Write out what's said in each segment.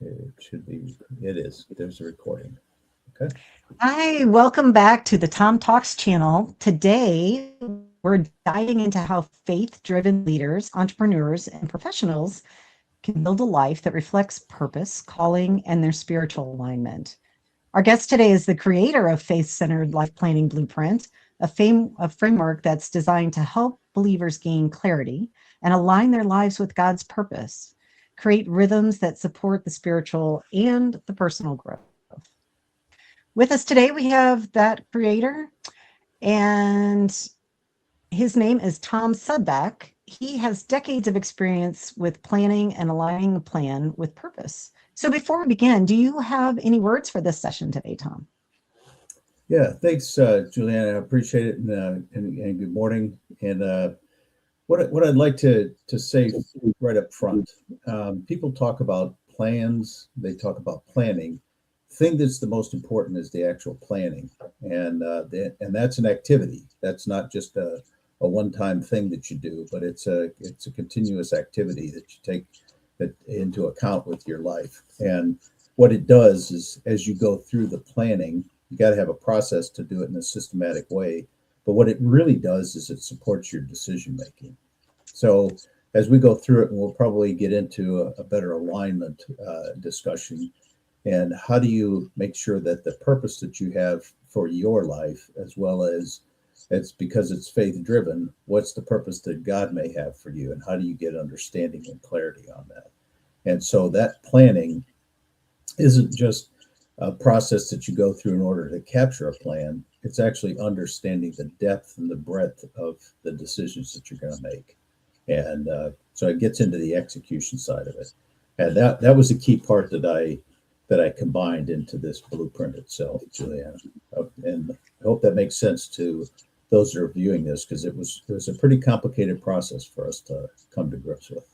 It should be, it is. There's a recording. Okay. Hi, welcome back to the Tom Talks channel. Today, we're diving into how faith-driven leaders, entrepreneurs, and professionals can build a life that reflects purpose, calling, and their spiritual alignment. Our guest today is the creator of Faith-Centered Life Planning Blueprint, a framework that's designed to help believers gain clarity and align their lives with God's purpose, create rhythms that support the spiritual and the personal growth. With us today, we have that creator, and his name is Tom Sudback. He has decades of experience with planning and aligning a plan with purpose. So before we begin, do you have any words for this session today, Tom? Yeah. Thanks, Juliana. I appreciate it. And good morning. And what I'd like to say right up front, people talk about plans. They talk about planning. Thing that's the most important is the actual planning, and that's an activity. That's not just a one-time thing that you do, but it's a continuous activity that you take that into account with your life. And what it does is, as you go through the planning, you got to have a process to do it in a systematic way. But what it really does is it supports your decision making. So as we go through it, and we'll probably get into a better alignment discussion. And how do you make sure that the purpose that you have for your life, as well as it's because it's faith driven, what's the purpose that God may have for you? And how do you get understanding and clarity on that? And so that planning isn't just a process that you go through in order to capture a plan. It's actually understanding the depth and the breadth of the decisions that you're going to make. And so it gets into the execution side of it. And that was a key part that I combined into this blueprint itself, Juliana. And I hope that makes sense to those that are viewing this, because it was a pretty complicated process for us to come to grips with.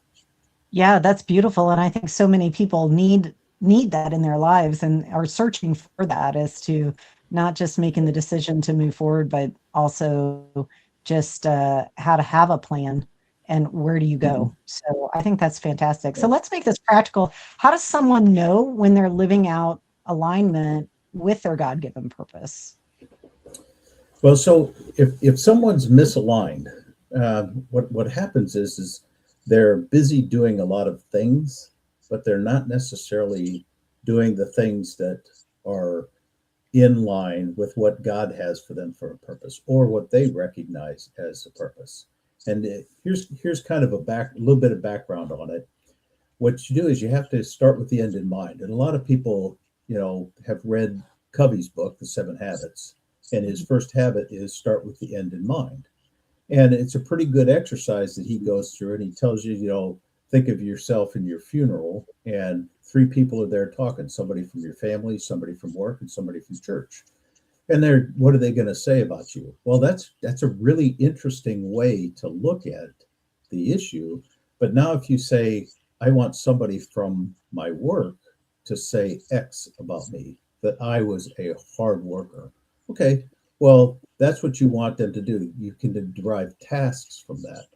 Yeah, that's beautiful, and I think so many people need that in their lives and are searching for that as to not just making the decision to move forward, but also just how to have a plan and where do you Mhm. go. So I think that's fantastic. So let's make this practical. How does someone know when they're living out alignment with their God-given purpose? Well, so if someone's misaligned, what happens is they're busy doing a lot of things, but they're not necessarily doing the things that are in line with what God has for them for a purpose, or what they recognize as the purpose. And here's kind of a little bit of background on it. What you do is you have to start with the end in mind. And a lot of people, have read Covey's book, The Seven Habits, and his first habit is start with the end in mind. And it's a pretty good exercise that he goes through, and he tells you, think of yourself in your funeral, and three people are there talking: somebody from your family, somebody from work, and somebody from church. And what are they going to say about you? Well, that's a really interesting way to look at the issue. But now, if you say, I want somebody from my work to say X about me, that I was a hard worker. Okay, well, that's what you want them to do. You can derive tasks from that.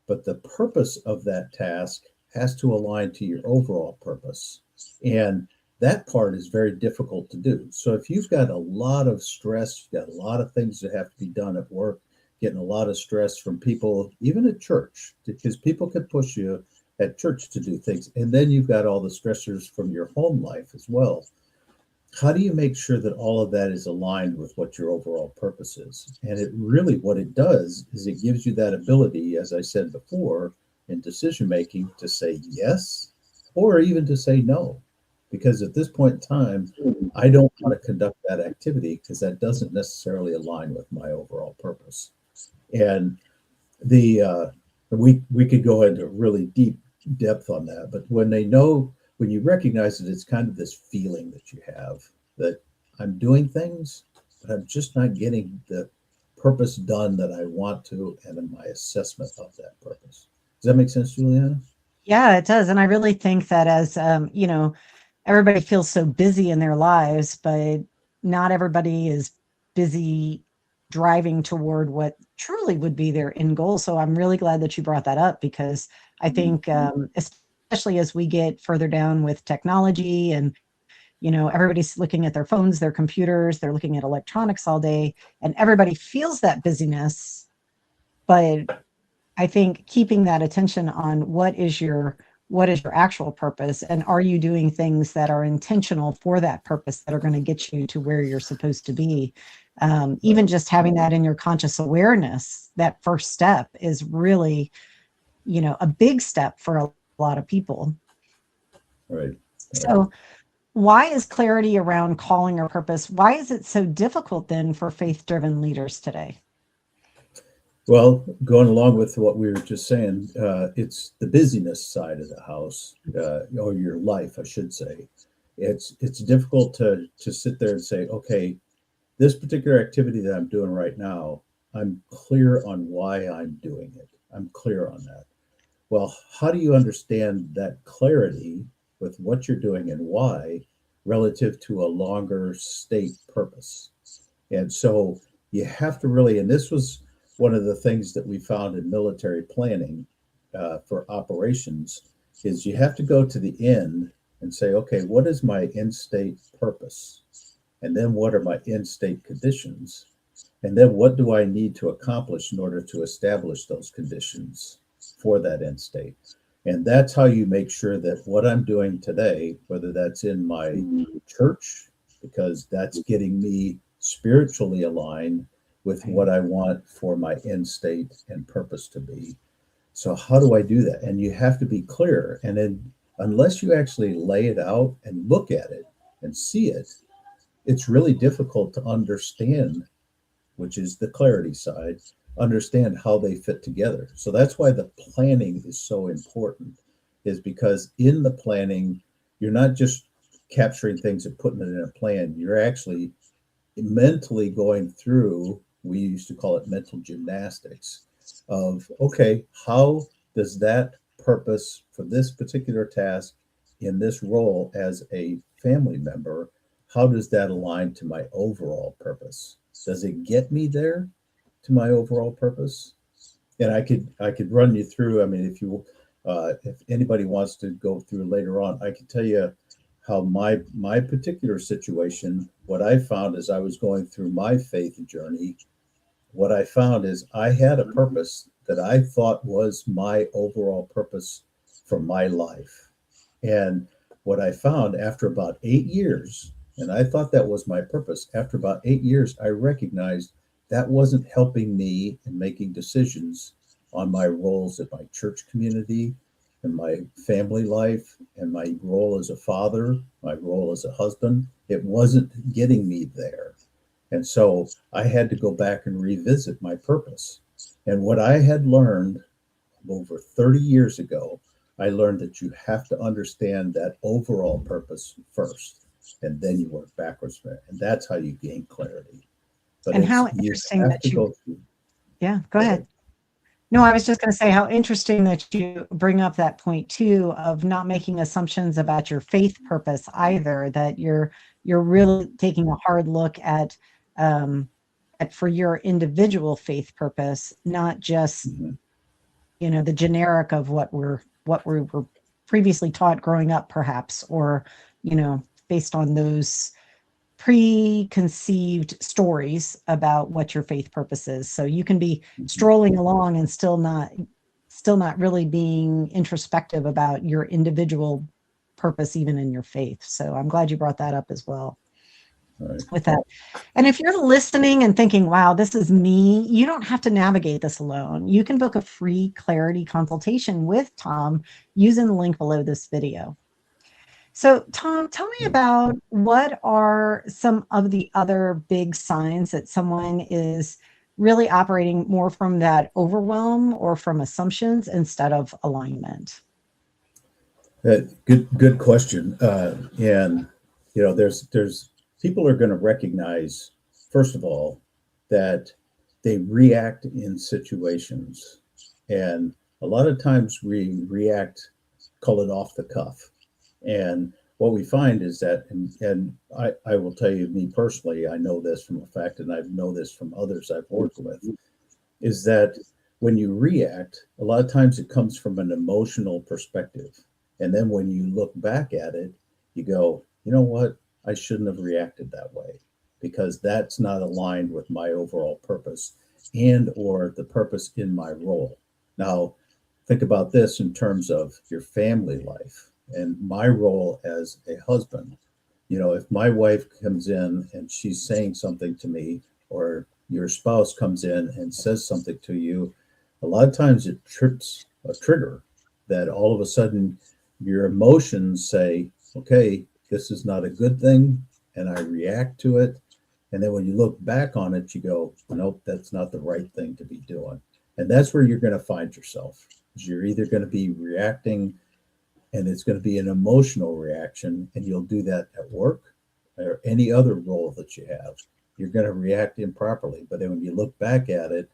But the purpose of that task has to align to your overall purpose. And that part is very difficult to do. So if you've got a lot of stress, you've got a lot of things that have to be done at work, getting a lot of stress from people, even at church, because people can push you at church to do things. And then you've got all the stressors from your home life as well. How do you make sure that all of that is aligned with what your overall purpose is? And it really, what it does is it gives you that ability, as I said before, in decision making, to say yes or even to say no. Because at this point in time, I don't want to conduct that activity because that doesn't necessarily align with my overall purpose. And the we could go into really deep depth on that, but when you recognize that it's kind of this feeling that you have that I'm doing things, but I'm just not getting the purpose done that I want to, and in my assessment of that purpose. Does that make sense, Juliana? Yeah, it does. And I really think that as, everybody feels so busy in their lives, but not everybody is busy driving toward what truly would be their end goal. So I'm really glad that you brought that up because I think, especially as we get further down with technology and everybody's looking at their phones, their computers, they're looking at electronics all day, and everybody feels that busyness. But I think keeping that attention on what is your actual purpose, and are you doing things that are intentional for that purpose that are going to get you to where you're supposed to be. Even just having that in your conscious awareness, that first step is really, a big step for a lot of people. Right. So why is clarity around calling or purpose, why is it so difficult then for faith-driven leaders today? Well, going along with what we were just saying, it's the busyness side of the house, or your life, I should say. It's difficult to sit there and say, okay, this particular activity that I'm doing right now, I'm clear on why I'm doing it. I'm clear on that. Well, how do you understand that clarity with what you're doing and why relative to a longer state purpose? And so you have to really, and this was one of the things that we found in military planning for operations, is you have to go to the end and say, okay, what is my end state purpose? And then what are my end state conditions? And then what do I need to accomplish in order to establish those conditions for that end state? And that's how you make sure that what I'm doing today, whether that's in my church, because that's getting me spiritually aligned with what I want for my end state and purpose to be. So how do I do that? And you have to be clear. And then unless you actually lay it out and look at it and see it, it's really difficult to understand, which is the clarity side, understand how they fit together. So that's why the planning is so important, is because in the planning, you're not just capturing things and putting it in a plan. You're actually mentally going through, we used to call it mental gymnastics of, okay, how does that purpose for this particular task in this role as a family member, how does that align to my overall purpose? Does it get me there to my overall purpose? And I could run you through. I mean, if anybody wants to go through later on, I can tell you how my particular situation. What I found as I was going through my faith journey, what I found is I had a purpose that I thought was my overall purpose for my life. And what I found after about 8 years, and I thought that was my purpose, after about 8 years, I recognized that wasn't helping me in making decisions on my roles in my church community and my family life and my role as a father, my role as a husband. It wasn't getting me there. And so I had to go back and revisit my purpose. And what I had learned over 30 years ago, I learned that you have to understand that overall purpose first, and then you work backwards from it. And that's how you gain clarity. But And how you interesting have that to you, go through. yeah, go ahead. No, I was just going to say how interesting that you bring up that point too of not making assumptions about your faith purpose either, that you're really taking a hard look at for your individual faith purpose, not just Mhm. the generic of what we were previously taught growing up perhaps, or based on those preconceived stories about what your faith purpose is. So you can be Mhm. strolling along and still not really being introspective about your individual purpose even in your faith. So I'm glad you brought that up as well All right. with that. And if you're listening and thinking, wow, this is me, you don't have to navigate this alone. You can book a free clarity consultation with Tom using the link below this video. So, Tom, tell me about what are some of the other big signs that someone is really operating more from that overwhelm or from assumptions instead of alignment? Good question. And there's people are going to recognize, first of all, that they react in situations, and a lot of times we react, call it off the cuff. And what we find is that, and I will tell you, me personally, I know this from a fact, and I know this from others I've worked with, is that when you react, a lot of times it comes from an emotional perspective. And then when you look back at it, you go, you know what? I shouldn't have reacted that way because that's not aligned with my overall purpose and or the purpose in my role. Now, think about this in terms of your family life and my role as a husband. If my wife comes in and she's saying something to me, or your spouse comes in and says something to you, a lot of times it trips a trigger that all of a sudden your emotions say, okay, this is not a good thing. And I react to it. And then when you look back on it, you go, nope, that's not the right thing to be doing. And that's where you're going to find yourself. You're either going to be reacting and it's going to be an emotional reaction, and you'll do that at work or any other role that you have. You're going to react improperly, but then when you look back at it,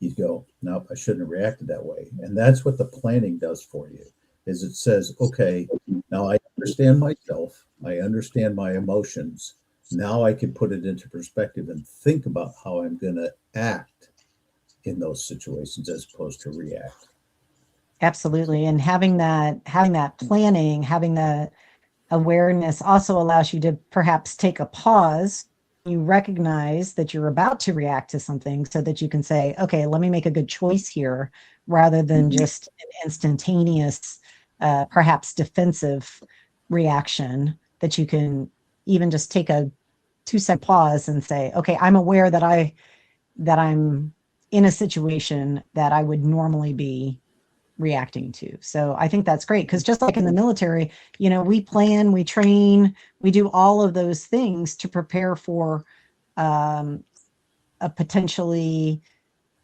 you go, nope, I shouldn't have reacted that way. And that's what the planning does for you, is it says, okay, now I understand myself, I understand my emotions. Now I can put it into perspective and think about how I'm going to act in those situations as opposed to react. Absolutely. And having that planning, having the awareness also allows you to perhaps take a pause. You recognize that you're about to react to something so that you can say, okay, let me make a good choice here rather than Mhm. just an instantaneous, perhaps defensive reaction, that you can even just take a 2-second pause and say, okay, I'm aware that I'm in a situation that I would normally be reacting to. So I think that's great because just like in the military, we plan, we train, we do all of those things to prepare for um, a potentially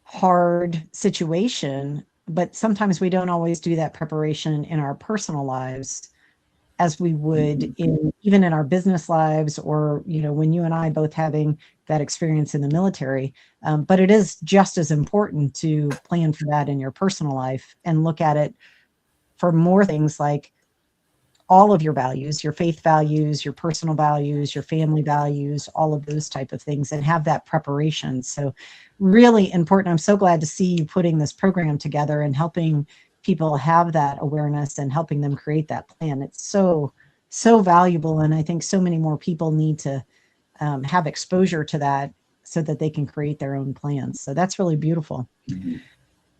hard situation. But sometimes we don't always do that preparation in our personal lives as we would Mhm. in even in our business lives, or when you and I both having that experience in the military. But it is just as important to plan for that in your personal life and look at it for more things like all of your values, your faith values, your personal values, your family values, all of those type of things, and have that preparation. So really important. I'm so glad to see you putting this program together and helping people have that awareness and helping them create that plan. It's so valuable. And I think so many more people need to have exposure to that so that they can create their own plans. So that's really beautiful. Mhm.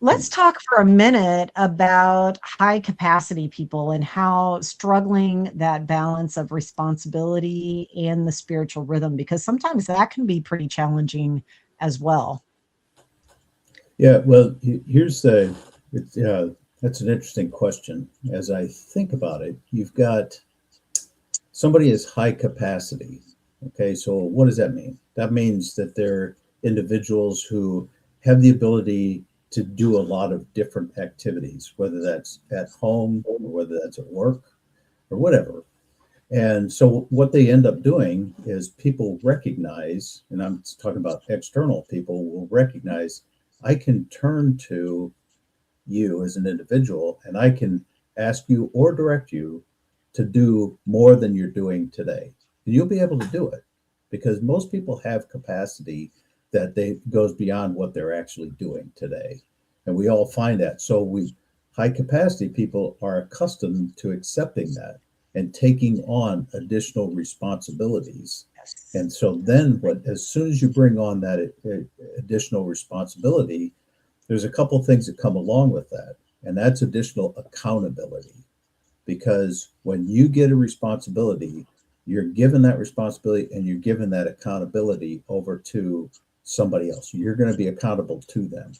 Let's talk for a minute about high capacity people and how struggling that balance of responsibility and the spiritual rhythm, because sometimes that can be pretty challenging as well. Yeah, well, here's the, that's an interesting question. As I think about it, you've got somebody is high capacity. Okay, so what does that mean? That means that they're individuals who have the ability to do a lot of different activities, whether that's at home or whether that's at work or whatever. And so what they end up doing is people recognize, and I'm talking about external people will recognize, I can turn to you as an individual and I can ask you or direct you to do more than you're doing today. You'll be able to do it because most people have capacity that they goes beyond what they're actually doing today. And we all find that. So we high capacity people are accustomed to accepting that and taking on additional responsibilities. Yes. And so then what as soon as you bring on that additional responsibility, there's a couple of things that come along with that, and that's additional accountability. Because when you get a responsibility, you're given that responsibility and you're given that accountability over to somebody else. You're going to be accountable to them.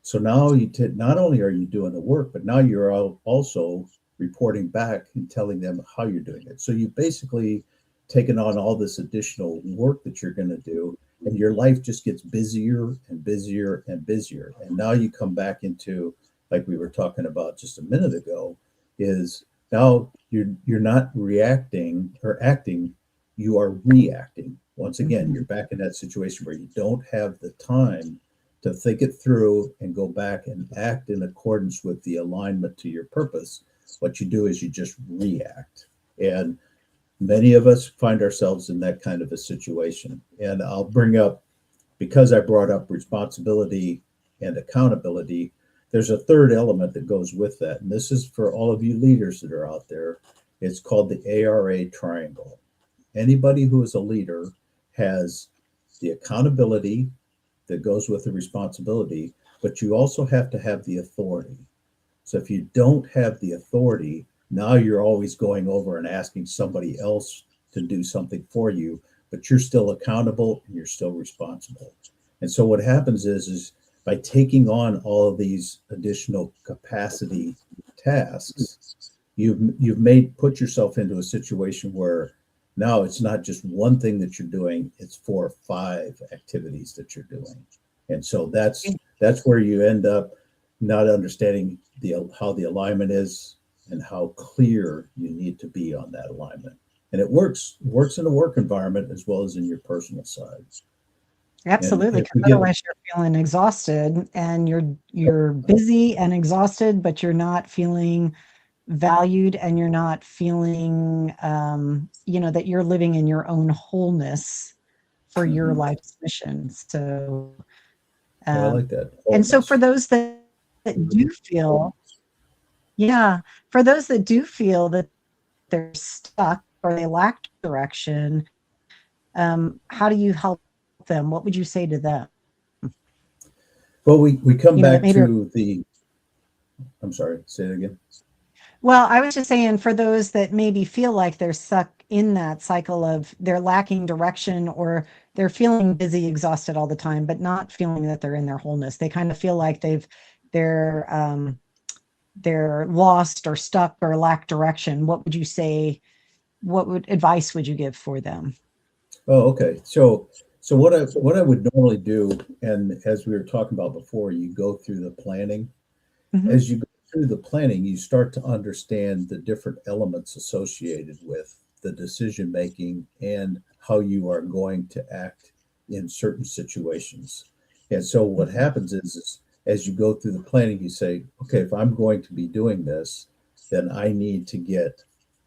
So now not only are you doing the work, but now you're also reporting back and telling them how you're doing it. So you basically taken on all this additional work that you're going to do, and your life just gets busier and busier and busier. And now you come back into, like we were talking about just a minute ago, is now you're not reacting or acting, you are reacting. Once again, Mhm. you're back in that situation where you don't have the time to think it through and go back and act in accordance with the alignment to your purpose. What you do is you just react. And many of us find ourselves in that kind of a situation. And I'll bring up, because I brought up responsibility and accountability, there's a third element that goes with that. And this is for all of you leaders that are out there. It's called the ARA triangle. Anybody who is a leader has the accountability that goes with the responsibility, but you also have to have the authority. So if you don't have the authority, now you're always going over and asking somebody else to do something for you, but you're still accountable and you're still responsible. And so what happens is by taking on all of these additional capacity tasks, you've made put yourself into a situation where now it's not just one thing that you're doing, it's 4 or 5 activities that you're doing. And so that's where you end up not understanding how the alignment is and how clear you need to be on that alignment. And it works in a work environment as well as in your personal side. And Absolutely, if because we get otherwise you're feeling exhausted and you're busy and exhausted, but you're not feeling valued and you're not feeling that you're living in your own wholeness for your Mhm. life's mission. So Well, I um, like that and so for wholeness. those that do feel, yeah, for those that do feel that they're stuck or they lack direction, how do you help them? What would you say to them? Well, we come That back maybe are, to the, I'm sorry, say it again. well, I was just saying for those that maybe feel like they're stuck in that cycle of they're lacking direction or they're feeling busy, exhausted all the time, but not feeling that they're in their wholeness. They kind of feel like they're they're lost or stuck or lack direction. What would you say? What would advice would you give for them? Oh, okay. So what I would normally do, and as we were talking about before, you go through the planning. Hmm. As you go through the planning, you start to understand the different elements associated with the decision making and how you are going to act in certain situations. And so what happens is as you go through the planning, you say, okay, if I'm going to be doing this, then I need to get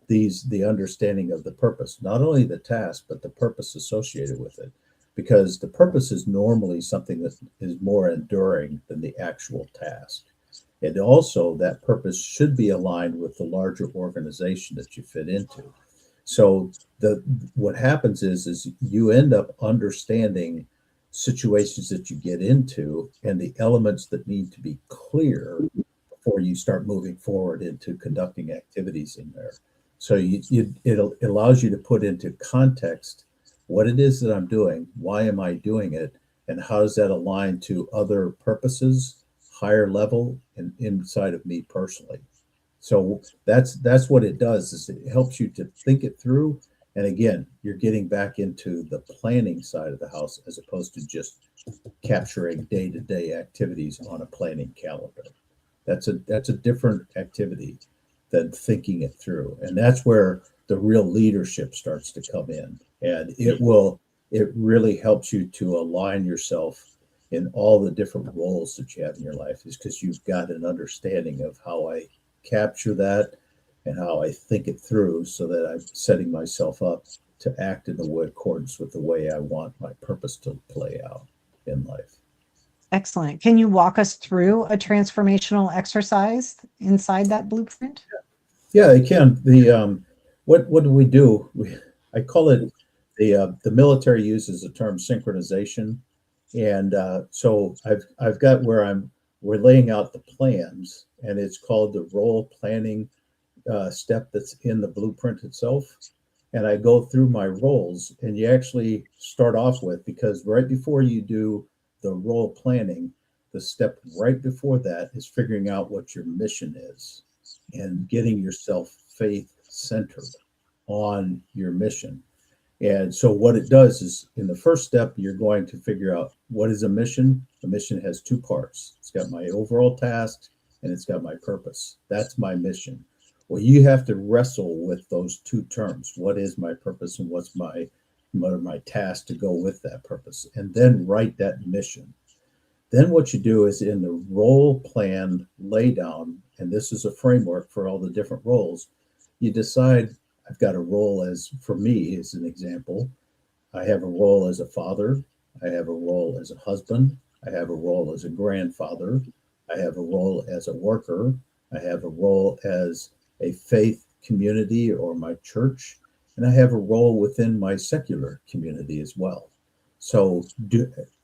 the understanding of the purpose, not only the task, but the purpose associated with it. Because the purpose is normally something that is more enduring than the actual task. And also, that purpose should be aligned with the larger organization that you fit into. So the what happens is you end up understanding situations that you get into and the elements that need to be clear before you start moving forward into conducting activities in there. So it allows you to put into context what it is that I'm doing, why am I doing it, and how does that align to other purposes, higher level, and inside of me personally. So that's what it does is it helps you to think it through. And again, you're getting back into the planning side of the house as opposed to just capturing day-to-day activities on a planning calendar. That's a different activity than thinking it through. And that's where the real leadership starts to come in. And it really helps you to align yourself in all the different roles that you have in your life is because you've got an understanding of how I capture that and how I think it through so that I'm setting myself up to act in the accordance with the way I want my purpose to play out in life. Excellent. Can you walk us through a transformational exercise inside that blueprint? Yeah, they can. What do we do? I call it the military uses the term synchronization, and so I've got where we're laying out the plans, and it's called the role planning step that's in the blueprint itself. And I go through my roles, and you actually start off with because right before you do the role planning, the step right before that is figuring out what your mission is and getting yourself faith centered on your mission. And so, what it does is in the first step, you're going to figure out what is a mission. A mission has 2 parts, it's got my overall task and it's got my purpose. That's my mission. Well, you have to wrestle with those 2 terms. What is my purpose and what are my tasks to go with that purpose? And then write that mission. Then what you do is in the role plan laydown, and this is a framework for all the different roles, you decide I've got a role as, for me, as an example, I have a role as a father, I have a role as a husband, I have a role as a grandfather, I have a role as a worker. I have a role as a faith community or my church, and I have a role within my secular community as well. So,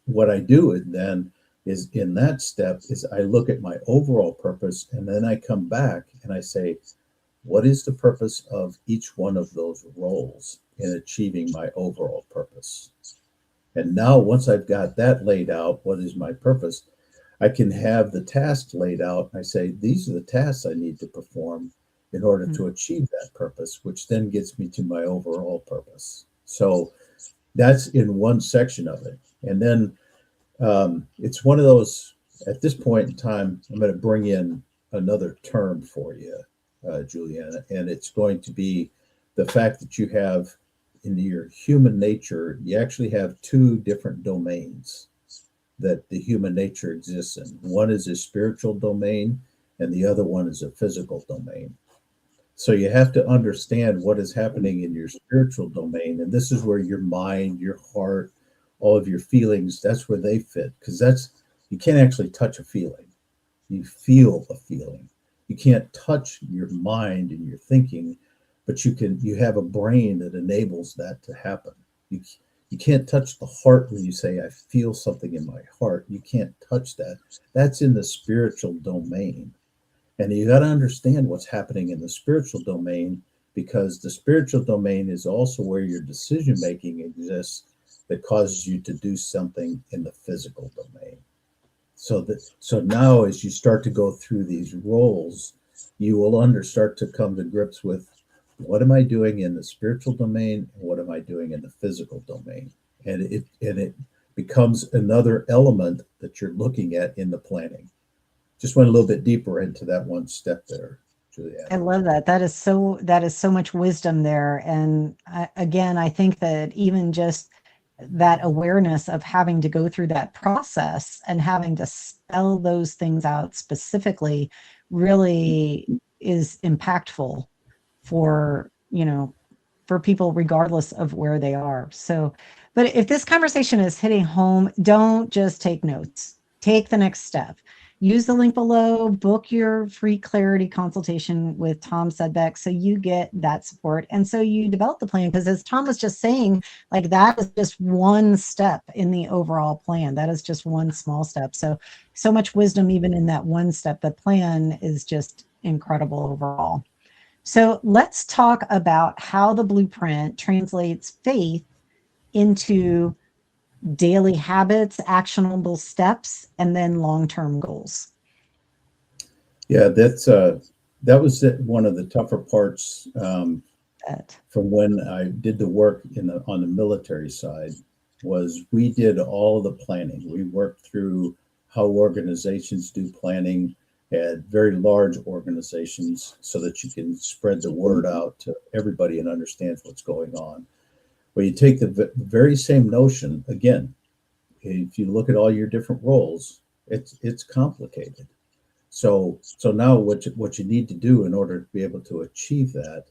what I do then is in that step is I look at my overall purpose, and then I come back and I say, what is the purpose of each one of those roles in achieving my overall purpose? And now, once I've got that laid out, what is my purpose? I can have the tasks laid out. I say, these are the tasks I need to perform in order Mm. to achieve that purpose, which then gets me to my overall purpose. So that's in one section of it. And then it's one of those, at this point in time, I'm going to bring in another term for you, Juliana, and it's going to be the fact that you have in your human nature, you actually have two different domains that the human nature exists in. One is a spiritual domain, and the other one is a physical domain. So you have to understand what is happening in your spiritual domain. And this is where your mind, your heart, all of your feelings, that's where they fit. Because you can't actually touch a feeling. You feel a feeling. You can't touch your mind and your thinking, but you have a brain that enables that to happen. You, you can't touch the heart when you say, I feel something in my heart. You can't touch that. That's in the spiritual domain. And you got to understand what's happening in the spiritual domain because the spiritual domain is also where your decision making exists that causes you to do something in the physical domain. So now as you start to go through these roles, you will start to come to grips with what am I doing in the spiritual domain and what am I doing in the physical domain? And it becomes another element that you're looking at in the planning. Just went a little bit deeper into that one step there, I Juliana. love that. That is so much wisdom there. And again, I think that even just that awareness of having to go through that process and having to spell those things out specifically really is impactful for, for people regardless of where they are. So, but if this conversation is hitting home, don't just take notes. Take the next step. Use the link below, book your free clarity consultation with Tom Sedbeck so you get that support and so you develop the plan. Because as Tom was just saying, like that is just one step in the overall plan. That is just one small step. So much wisdom even in that one step. The plan is just incredible overall. So let's talk about how the blueprint translates faith into daily habits, actionable steps, and then long-term goals. Yeah, that was one of the tougher parts That from when I did the work on the military side was we did all the planning. We worked through how organizations do planning at very large organizations so that you can spread the word out to everybody and understands what's going on. Well, you take the very same notion again. If you look at all your different roles, it's complicated. So now what you need to do in order to be able to achieve that,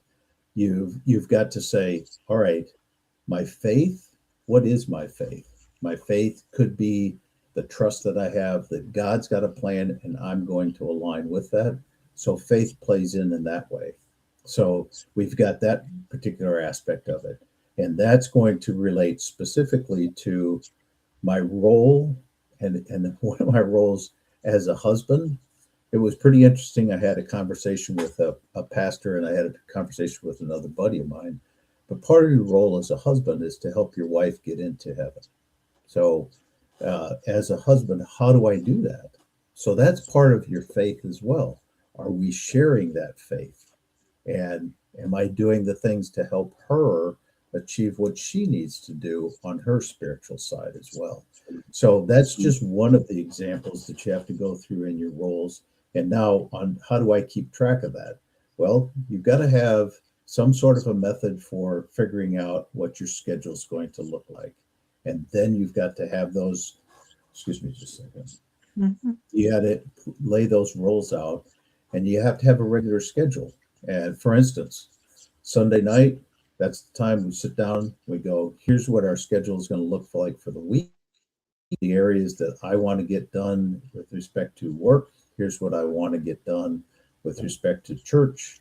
you've got to say, all right, my faith, what is my faith? My faith could be the trust that I have that God's got a plan and I'm going to align with that. So faith plays in that way. So we've got that particular aspect of it. And that's going to relate specifically to my role and one of my roles as a husband. It was pretty interesting. I had a conversation with a pastor and I had a conversation with another buddy of mine. But part of your role as a husband is to help your wife get into heaven. So, as a husband, how do I do that? So, that's part of your faith as well. Are we sharing that faith? And am I doing the things to help her achieve what she needs to do on her spiritual side as well? So that's just one of the examples that you have to go through in your roles. And now, on how do I keep track of that? Well, you've got to have some sort of a method for figuring out what your schedule is going to look like. And then you've got to have those, excuse me just a second. Mhm. You got to lay those roles out and you have to have a regular schedule. And for instance, Sunday night, that's the time we sit down, we go, here's what our schedule is going to look like for the week, the areas that I want to get done with respect to work, Here's what I want to get done with respect to church.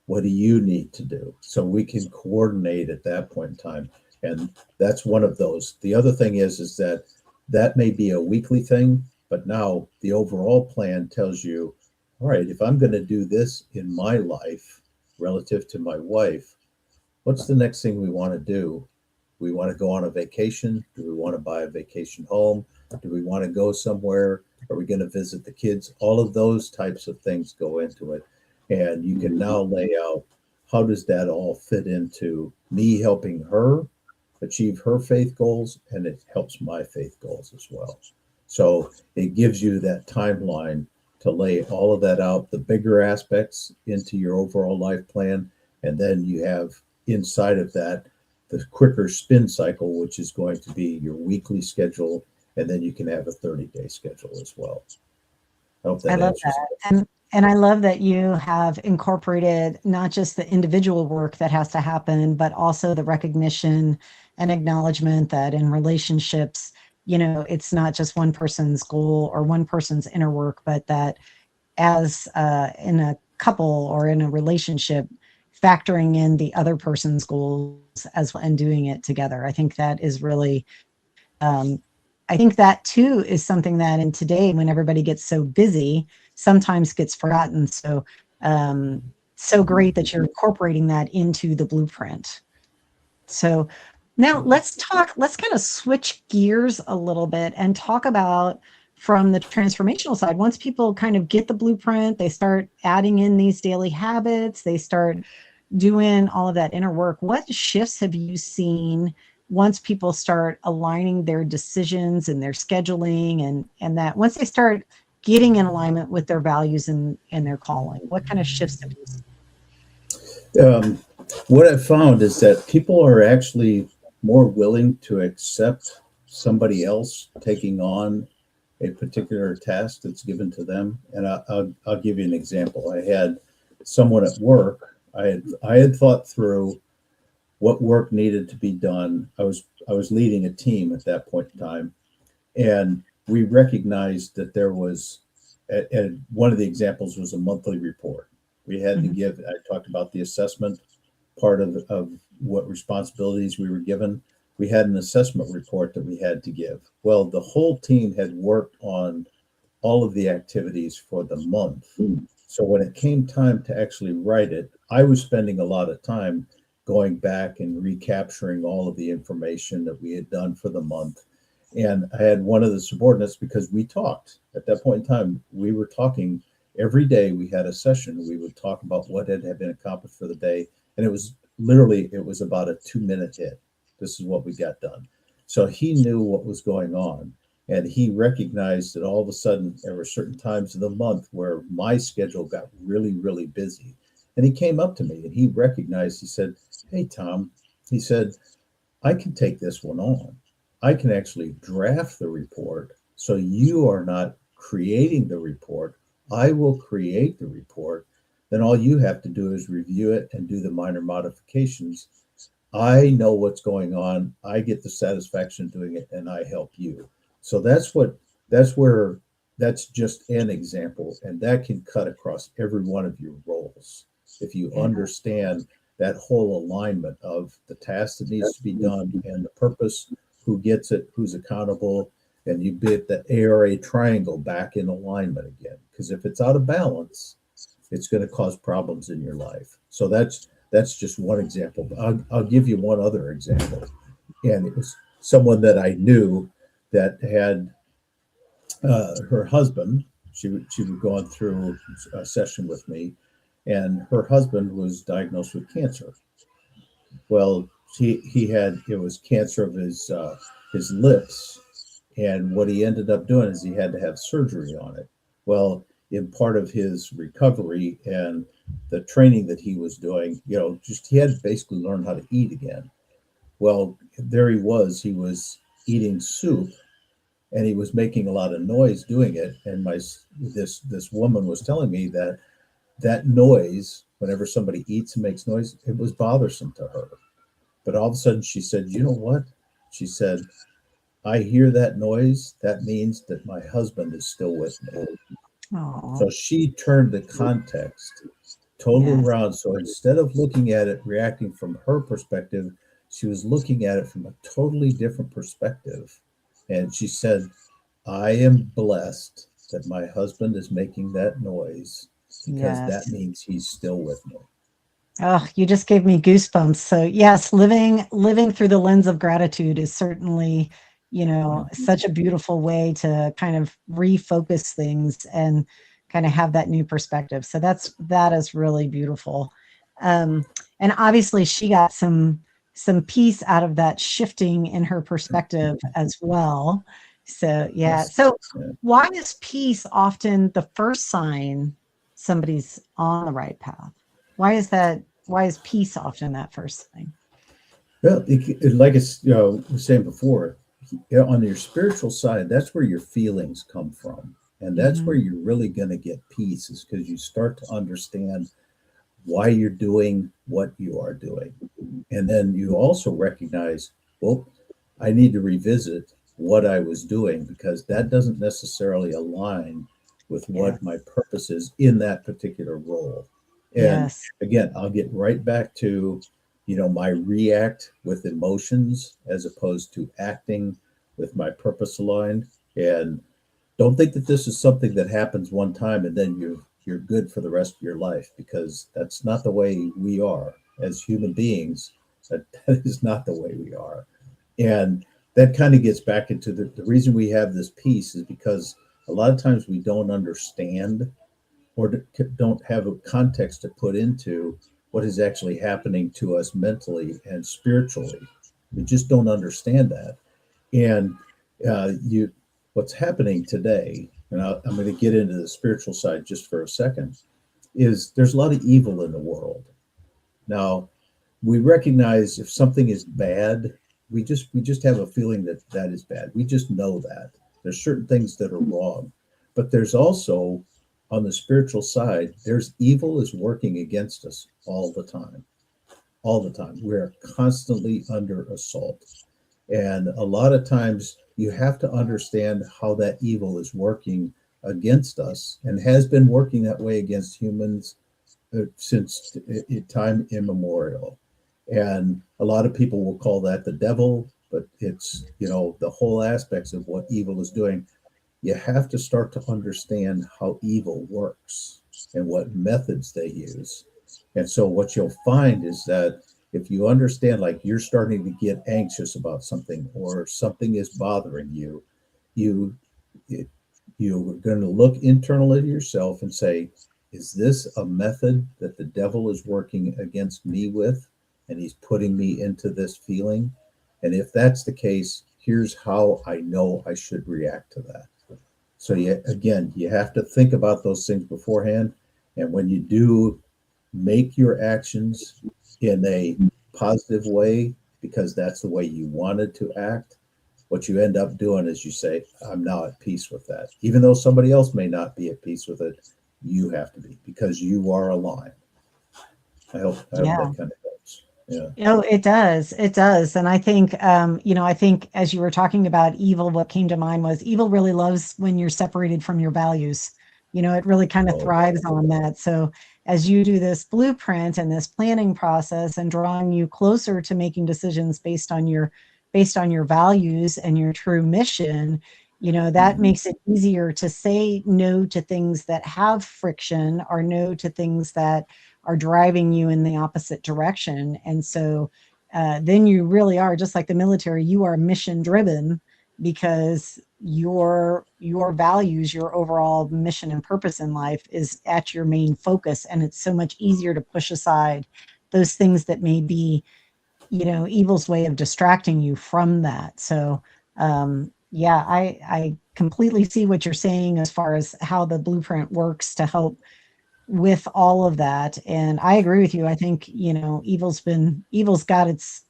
What do you need to do? So we can coordinate at that point in time. And that's one of those. The other thing is that that may be a weekly thing, but now the overall plan tells you, all right, if I'm going to do this in my life relative to my wife, what's the next thing we want to do? We want to go on a vacation? Do we want to buy a vacation home? Do we want to go somewhere? Are we going to visit the kids? All of those types of things go into it. And you can now lay out, how does that all fit into me helping her achieve her faith goals, and it helps my faith goals as well. So it gives you that timeline to lay all of that out, the bigger aspects into your overall life plan. And then you have inside of that the quicker spin cycle, which is going to be your weekly schedule. And then you can have a 30-day schedule as well. I hope I that love answers that. it. And I love that you have incorporated not just the individual work that has to happen, but also the recognition and acknowledgement that in relationships, it's not just one person's goal or one person's inner work, but that as in a couple or in a relationship, factoring in the other person's goals as well and doing it together. I think that is really I think that too is something that in today, when everybody gets so busy, sometimes gets forgotten. Um, so great that you're incorporating that into the blueprint. So now let's kind of switch gears a little bit and talk about from the transformational side. Once people kind of get the blueprint, they start adding in these daily habits, they start doing all of that inner work. What shifts have you seen once people start aligning their decisions and their scheduling and that once they start getting in alignment with their values and their calling? What kind of shifts have you seen? Um, what I've found is that people are actually more willing to accept somebody else taking on a particular task that's given to them. And I'll give you an example. I had someone at work. I had thought through what work needed to be done. I was leading a team at that point in time, and we recognized that there was, and one of the examples was a monthly report. We had to Mhm. give. I talked about the assessment part of what responsibilities we were given. We had an assessment report that we had to give. Well, the whole team had worked on all of the activities for the month. So when it came time to actually write it, I was spending a lot of time going back and recapturing all of the information that we had done for the month. And I had one of the subordinates, because we talked at that point in time, we were talking every day. We had a session. We would talk about what had been accomplished for the day. And it was about a 2-minute hit. This is what we got done. So he knew what was going on. And he recognized that all of a sudden there were certain times of the month where my schedule got really, really busy. And he came up to me and he recognized, he said, "Hey, Tom," he said, "I can take this one on. I can actually draft the report. So you are not creating the report. I will create the report. Then all you have to do is review it and do the minor modifications. I know what's going on. I get the satisfaction doing it, and I help you." So that's where that's just an example, and that can cut across every one of your roles. If you Yeah. understand that whole alignment of the task that needs to be done and the purpose, who gets it, who's accountable, and you get the ARA triangle back in alignment again. Because if it's out of balance, it's going to cause problems in your life. So that's just one example. I'll give you one other example, and it was someone that I knew that had her husband. She would gone through a session with me, and her husband was diagnosed with cancer. Well, he had, it was cancer of his lips, and what he ended up doing is he had to have surgery on it. Well, in part of his recovery and the training that he was doing, just he had to basically learn how to eat again. Well, there he was eating soup, and he was making a lot of noise doing it. And this woman was telling me that that noise, whenever somebody eats and makes noise, it was bothersome to her. But all of a sudden she said, "You know what?" She said, "I hear that noise. That means that my husband is still with me." Oh, So she turned the context totally yes. around. So instead of looking at it, reacting from her perspective, she was looking at it from a totally different perspective. And she said, I am blessed that my husband is making that noise because that Yes. means he's still with me. Oh, you just gave me goosebumps. So yes, living through the lens of gratitude is certainly, Mhm. such a beautiful way to kind of refocus things and kind of have that new perspective. So that is really beautiful. Um, and obviously she got some peace out of that shifting in her perspective as well. So yeah. Yes. So Yeah. why is peace often the first sign somebody's on the right path? Why is that? Why is peace often that first thing? Well, like it's, we were saying before, on your spiritual side, that's where your feelings come from. And that's where Mhm. you're really going to get peace, is because you start to understand why you're doing what you are doing. And then you also recognize, well, I need to revisit what I was doing because that doesn't necessarily align with what my Yes. purpose is in that particular role. And Yes. again, I'll get right back to, my react with emotions as opposed to acting with my purpose aligned. And don't think that this is something that happens one time and then you're good for the rest of your life, because that's not the way we are as human beings. That is not the way we are. And that kind of gets back into the reason we have this peace is because a lot of times we don't understand or don't have a context to put into what is actually happening to us mentally and spiritually. We just don't understand that. And you, what's happening today, and I'm going to get into the spiritual side just for a second, is there's a lot of evil in the world. Now, we recognize if something is bad, we just have a feeling that that is bad. We just know that there's certain things that are wrong, but there's also, on the spiritual side, there's evil is working against us all the time. All the time, we're constantly under assault. And a lot of times you have to understand how that evil is working against us and has been working that way against humans since time immemorial. And a lot of people will call that the devil, but it's, the whole aspects of what evil is doing. You have to start to understand how evil works and what methods they use. And so what you'll find is that if you understand, like you're starting to get anxious about something or something is bothering you, you it, you're going to look internally to yourself and say, is this a method that the devil is working against me with? And he's putting me into this feeling. And if that's the case, here's how I know I should react to that. So again, you have to think about those things beforehand. And when you do, make your actions in a positive way because that's the way you wanted to act. What you end up doing is you say, I'm now at peace with that. Even though somebody else may not be at peace with it, you have to be because you are aligned. I hope Yeah. that kind of helps. Yeah. Oh, it does. It does. And I think, I think as you were talking about evil, what came to mind was evil really loves when you're separated from your values. It really kind of Oh yeah. thrives on that. So as you do this blueprint and this planning process and drawing you closer to making decisions based on your values and your true mission, that Hmm. makes it easier to say no to things that have friction or no to things that are driving you in the opposite direction. And so then you really are just like the military, you are mission driven because your values, your overall mission and purpose in life is at your main focus. And it's so much easier to push aside those things that may be, evil's way of distracting you from that. So yeah, I completely see what you're saying as far as how the blueprint works to help with all of that. And I agree with you. I think, evil's got its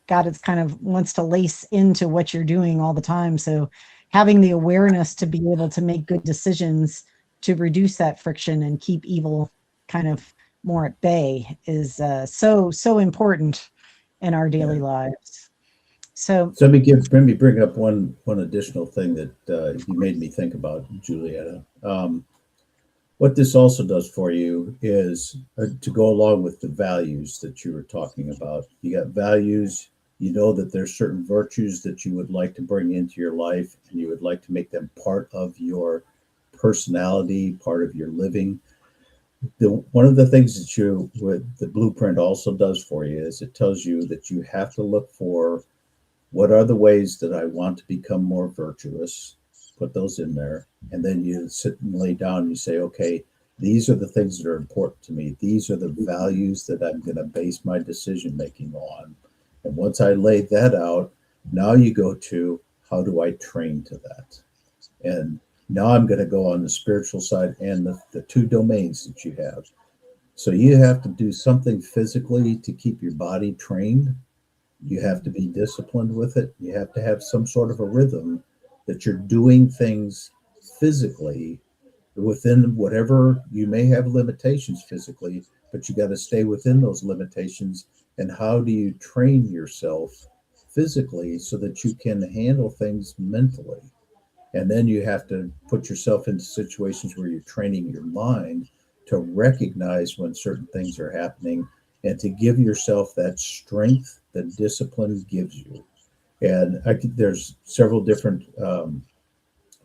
kind of wants to lace into what you're doing all the time. So having the awareness to be able to make good decisions to reduce that friction and keep evil kind of more at bay is so important in our daily Yeah. lives. So So let me bring up one additional thing that you made me think about, Julietta. What this also does for you is to go along with the values that you were talking about. You got values, you know that there's certain virtues that you would like to bring into your life and you would like to make them part of your personality, part of your living. One of the things that the blueprint also does for you is it tells you that you have to look for what are the ways that I want to become more virtuous? Put those in there. And then you sit and lay down and you say, okay, these are the things that are important to me. These are the values that I'm going to base my decision making on. And once I laid that out, now you go to how do I train to that? And now I'm going to go on the spiritual side and the two domains that you have. So you have to do something physically to keep your body trained. You have to be disciplined with it. You have to have some sort of a rhythm that you're doing things physically within whatever you may have limitations physically, but you got to stay within those limitations. And how do you train yourself physically so that you can handle things mentally? And then you have to put yourself into situations where you're training your mind to recognize when certain things are happening and to give yourself that strength that discipline gives you. And there's several different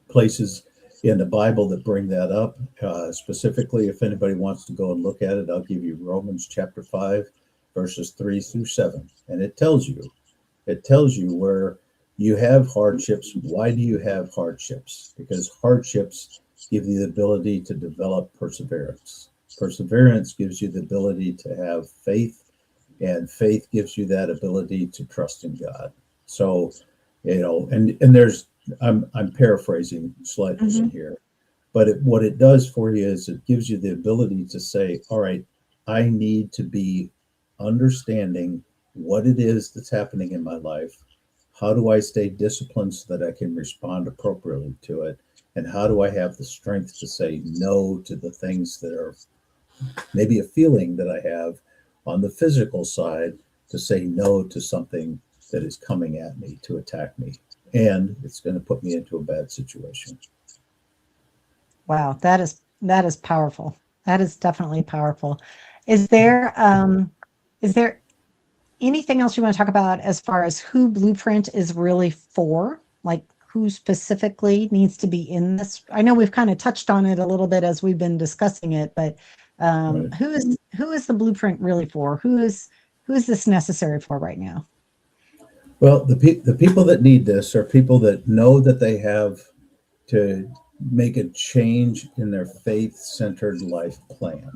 places in the Bible that bring that up. Specifically, if anybody wants to go and look at it, I'll give you Romans chapter 5, verses 3 through 7. And it tells you where you have hardships. Why do you have hardships? Because hardships give you the ability to develop perseverance. Perseverance gives you the ability to have faith, and faith gives you that ability to trust in God. So, and there's I'm paraphrasing slightly in here, but what it does for you is it gives you the ability to say, all right, I need to be understanding what it is that's happening in my life. How do I stay disciplined so that I can respond appropriately to it? And how do I have the strength to say no to the things that are maybe a feeling that I have on the physical side, to say no to something that is coming at me to attack me? And it's going to put me into a bad situation. Wow, that is powerful. That is definitely powerful. Is there anything else you want to talk about as far as who Blueprint is really for? Like who specifically needs to be in this? I know we've kind of touched on it a little bit as we've been discussing it, but Right. who is the Blueprint really for? Who is this necessary for right now? Well, the people that need this are people that know that they have to make a change in their faith-centered life plan.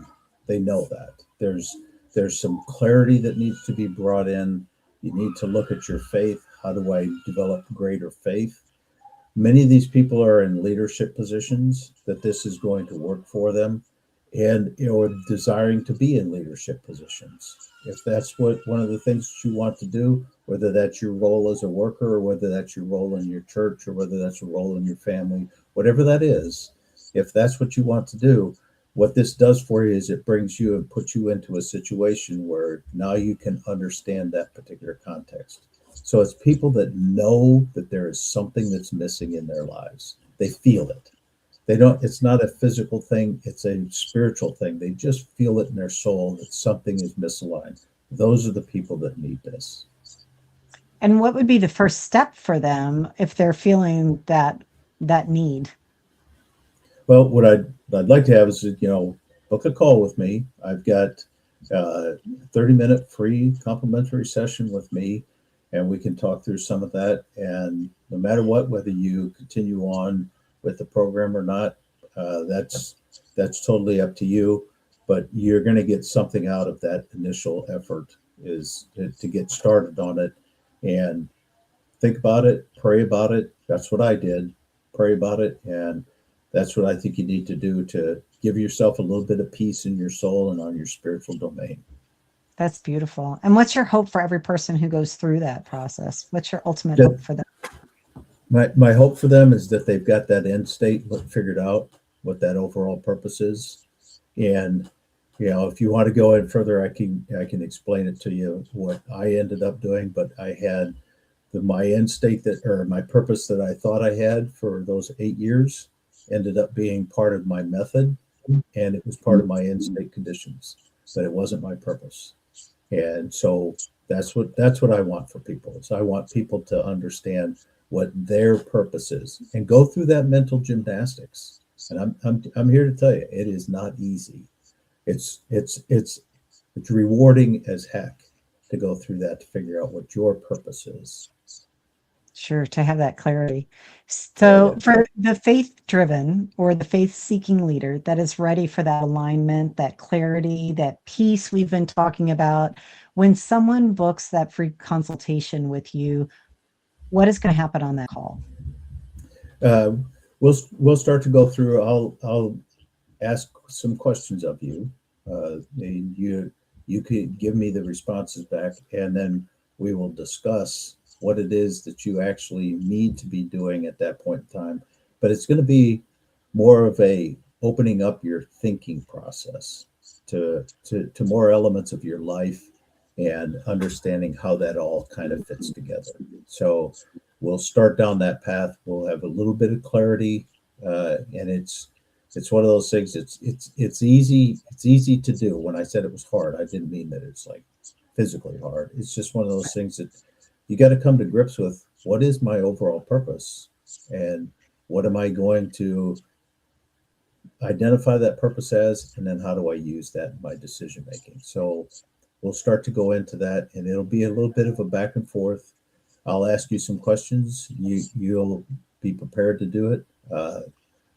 They know that. There's some clarity that needs to be brought in. You need to look at your faith. How do I develop greater faith? Many of these people are in leadership positions that this is going to work for them, and desiring to be in leadership positions. If that's what one of the things you want to do, whether that's your role as a worker or whether that's your role in your church or whether that's your role in your family, whatever that is, if that's what you want to do, what this does for you is it brings you and puts you into a situation where now you can understand that particular context. So it's people that know that there is something that's missing in their lives. They feel it. They don't, it's not a physical thing, it's a spiritual thing. They just feel it in their soul that something is misaligned. Those are the people that need this. And what would be the first step for them if they're feeling that need? Well, what I'd like to have is, book a call with me. I've got a 30-minute free complimentary session with me, and we can talk through some of that. And no matter what, whether you continue on with the program or not, that's totally up to you. But you're going to get something out of that initial effort, is to get started on it and think about it, pray about it. That's what I did. Pray about it, and that's what I think you need to do to give yourself a little bit of peace in your soul and on your spiritual domain. That's beautiful. And what's your hope for every person who goes through that process? What's your ultimate That hope for them? my hope for them is that they've got that end state figured out, what that overall purpose is. And if you want to go in further, I can explain it to you what I ended up doing. But I had my end state, that, or my purpose that I thought I had for those 8 years, ended up being part of my method. and it was part of my end state conditions, but it wasn't my purpose. And so that's what I want for people. Is I want people to understand what their purpose is and go through that mental gymnastics. And I'm here to tell you, it is not easy. It's rewarding as heck to go through that to figure out what your purpose is. Sure, to have that clarity. Oh So, yeah. for the faith driven or the faith seeking leader that is ready for that alignment, that clarity, that peace we've been talking about, when someone books that free consultation with you, what is going to happen on that call? Uh, we'll start to go through. I'll ask some questions of you. And you could give me the responses back, and then we will discuss what it is that you actually need to be doing at that point in time. But it's going to be more of a opening up your thinking process to more elements of your life and understanding how that all kind of fits together. So we'll start down that path. We'll have a little bit of clarity, and it's one of those things. It's easy. It's easy to do. When I said it was hard, I didn't mean that it's like physically hard. It's just one of those things that you got to come to grips with. What is my overall purpose, and what am I going to identify that purpose as, and then how do I use that in my decision making? So we'll start to go into that, and it'll be a little bit of a back and forth. I'll ask you some questions. You'll be prepared to do it.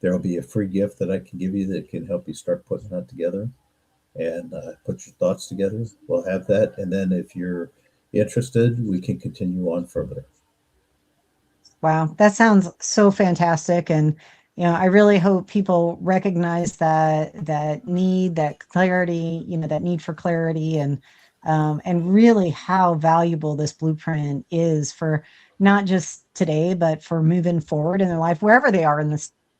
There'll be a free gift that I can give you that can help you start putting that together and put your thoughts together. We'll have that, and then if you're interested, we can continue on further. Wow, that sounds so fantastic. And I really hope people recognize that need, that clarity, that need for clarity, and really how valuable this blueprint is for not just today, but for moving forward in their life, wherever they are in the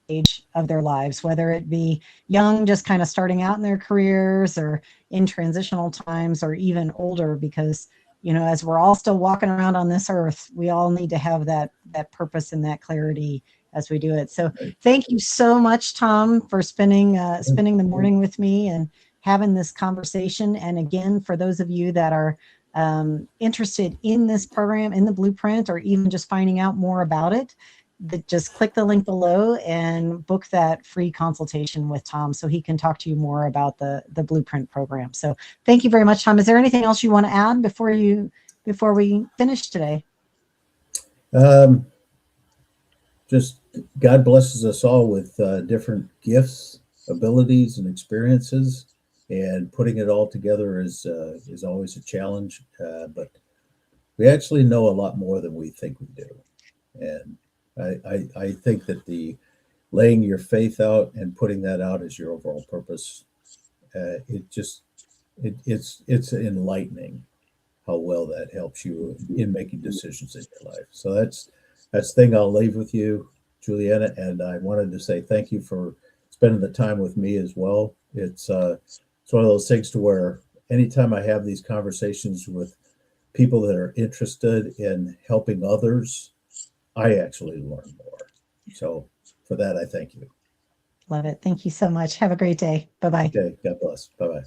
stage of their lives, whether it be young, just kind of starting out in their careers, or in transitional times, or even older, because as we're all still walking around on this earth, we all need to have that purpose and that clarity as we do it. So Right. thank you so much, Tom, for spending the morning with me and having this conversation. And again, for those of you that are interested in this program, in the blueprint, or even just finding out more about it, that just click the link below and book that free consultation with Tom so he can talk to you more about the blueprint program. So thank you very much, Tom. Is there anything else you want to add before we finish today? Um, just God blesses us all with different gifts, abilities, and experiences, and putting it all together is always a challenge. But we actually know a lot more than we think we do, and I think that the laying your faith out and putting that out as your overall purpose, it just it's enlightening how well that helps you in making decisions in your life. So that's the thing I'll leave with you, Juliana. And I wanted to say thank you for spending the time with me as well. It's one of those things to where anytime I have these conversations with people that are interested in helping others, I actually learn more. So for that, I thank you. Love it. Thank you so much. Have a great day. Bye bye. Okay, God bless. Bye bye.